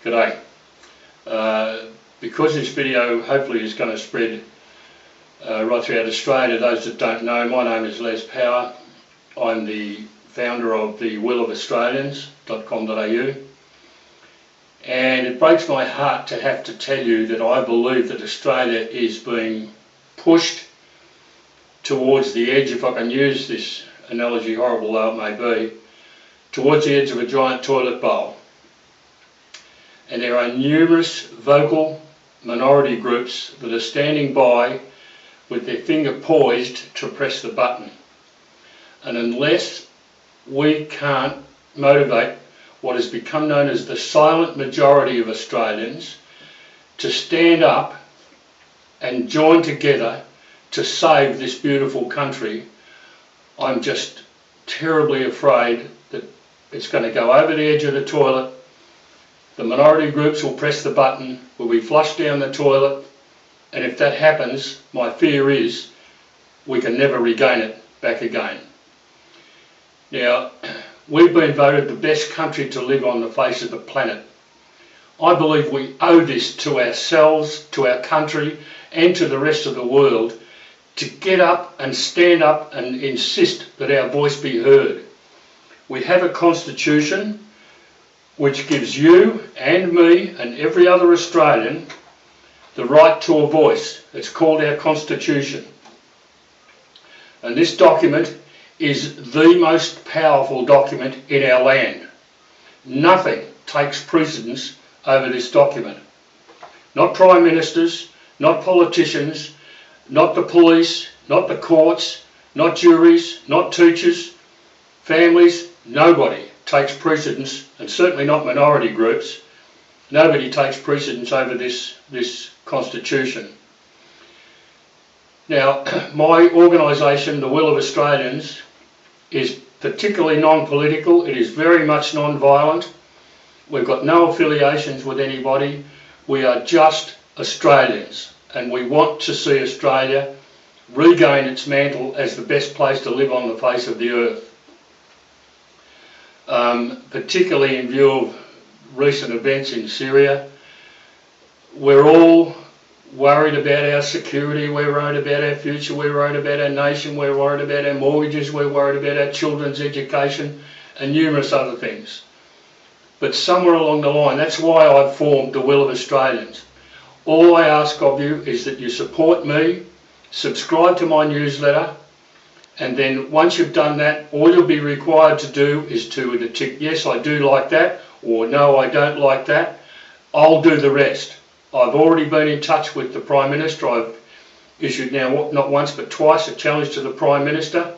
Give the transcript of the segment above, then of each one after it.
G'day. Because this video hopefully is going to spread right throughout Australia, those that don't know, my name is Les Power. I'm the founder of the willofaustralians.com.au, and it breaks my heart to have to tell you that I believe that Australia is being pushed towards the edge, if I can use this analogy, horrible though it may be, towards the edge of a giant toilet bowl. And there are numerous vocal minority groups that are standing by with their finger poised to press the button. And unless we can't motivate what has become known as the silent majority of Australians to stand up and join together to save this beautiful country, I'm just terribly afraid that it's going to go over the edge of the toilet. The minority groups will press the button, will be flushed down the toilet, and if that happens, my fear is we can never regain it back again. Now, we've been voted the best country to live on the face of the planet. I believe we owe this to ourselves, to our country, and to the rest of the world to get up and stand up and insist that our voice be heard. We have a constitution which gives you and me and every other Australian the right to a voice. It's called our Constitution. And this document is the most powerful document in our land. Nothing takes precedence over this document. Not prime ministers, not politicians, not the police, not the courts, not juries, not teachers, families, nobody takes precedence, and certainly not minority groups. Nobody takes precedence over this constitution. Now, my organisation, the Will of Australians, is particularly non-political. It is very much non-violent. We've got no affiliations with anybody. We are just Australians, and we want to see Australia regain its mantle as the best place to live on the face of the earth. Particularly in view of recent events in Syria. We're all worried about our security, we're worried about our future, we're worried about our nation, we're worried about our mortgages, we're worried about our children's education and numerous other things. But somewhere along the line, that's why I've formed the Will of Australians. All I ask of you is that you support me, subscribe to my newsletter, and then once you've done that, all you'll be required to do is to either tick yes, I do like that, or no, I don't like that. I'll do the rest. I've already been in touch with the Prime Minister. I've issued now, not once but twice, a challenge to the Prime Minister.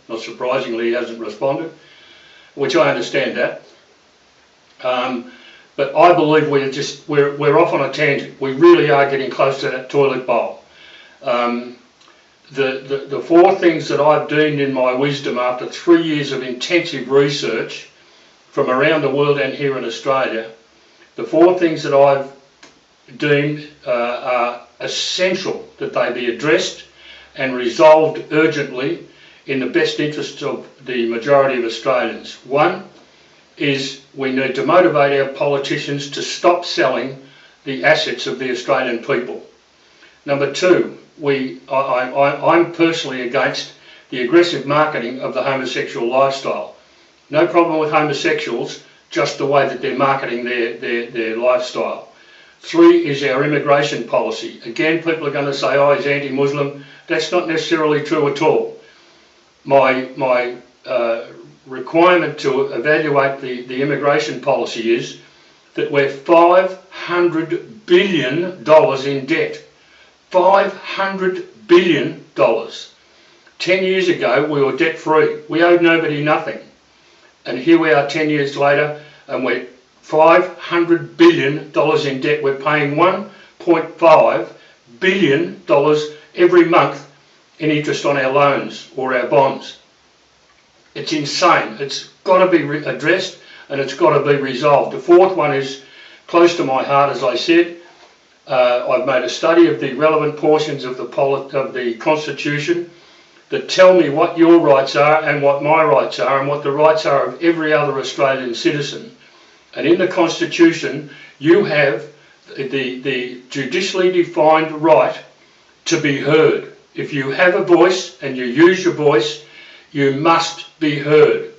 Not surprisingly, he hasn't responded, which I understand that. But I believe we're off on a tangent. We really are getting close to that toilet bowl. The four things that I've deemed in my wisdom after 3 years of intensive research from around the world and here in Australia, the four things that I've deemed are essential that they be addressed and resolved urgently in the best interests of the majority of Australians. One is we need to motivate our politicians to stop selling the assets of the Australian people. Number two, I'm personally against the aggressive marketing of the homosexual lifestyle. No problem with homosexuals, just the way that they're marketing their lifestyle. Three is our immigration policy. Again, people are going to say, oh, he's anti-Muslim. That's not necessarily true at all. My requirement to evaluate the immigration policy is that we're $500 billion in debt. $500 billion. 10 years ago we were debt free. We owed nobody nothing. And here we are 10 years later and we're $500 billion in debt. We're paying $1.5 billion every month in interest on our loans or our bonds. It's insane. It's got to be addressed and it's got to be resolved. The fourth one is close to my heart, as I said. I've made a study of the relevant portions of the Constitution that tell me what your rights are and what my rights are and what the rights are of every other Australian citizen. And in the Constitution, You have the judicially defined right to be heard. If you have a voice and you use your voice, you must be heard.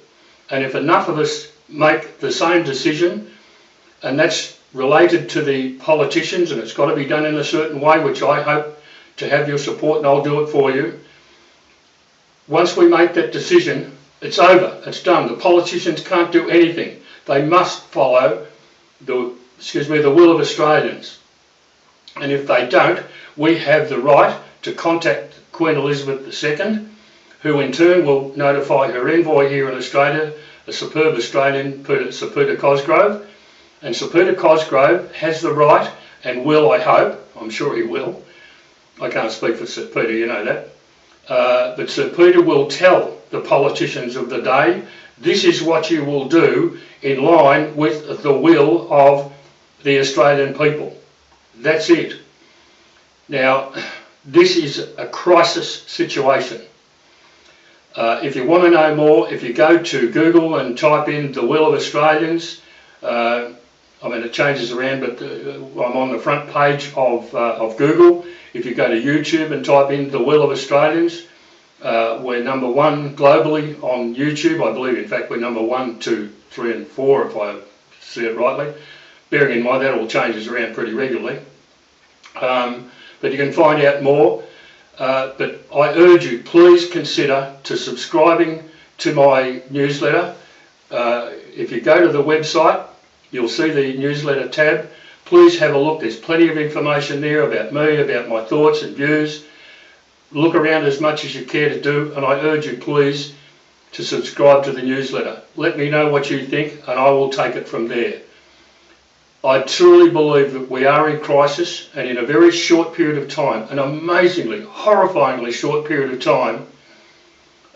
And if enough of us make the same decision, and that's related to the politicians, and it's got to be done in a certain way, which I hope to have your support, and I'll do it for you. Once we make that decision, it's over, it's done. The politicians can't do anything. They must follow the will of Australians. And if they don't, we have the right to contact Queen Elizabeth II, who in turn will notify her envoy here in Australia, a superb Australian, Sir Peter Cosgrove. And Sir Peter Cosgrove has the right, and will, I hope, I'm sure he will, I can't speak for Sir Peter, you know that, but Sir Peter will tell the politicians of the day, this is what you will do in line with the will of the Australian people. That's it. Now, this is a crisis situation. If you want to know more, if you go to Google and type in the will of Australians, I mean, it changes around, but I'm on the front page of Google. If you go to YouTube and type in the will of Australians, we're number 1 globally on YouTube. I believe, in fact, we're number 1, 2, 3 and 4, if I see it rightly. Bearing in mind that all changes around pretty regularly. But you can find out more. But I urge you, please consider to subscribing to my newsletter. If you go to the website, you'll see the newsletter tab. Please have a look. There's plenty of information there about me, about my thoughts and views. Look around as much as you care to do, and I urge you, please, to subscribe to the newsletter. Let me know what you think, and I will take it from there. I truly believe that we are in crisis, and in a very short period of time, an amazingly, horrifyingly short period of time,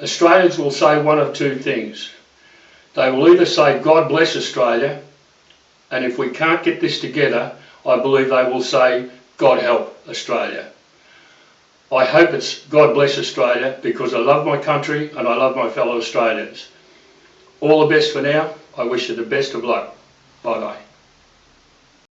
Australians will say one of two things. They will either say, God bless Australia, and if we can't get this together, I believe they will say, God help Australia. I hope it's God bless Australia, because I love my country and I love my fellow Australians. All the best for now. I wish you the best of luck. Bye-bye.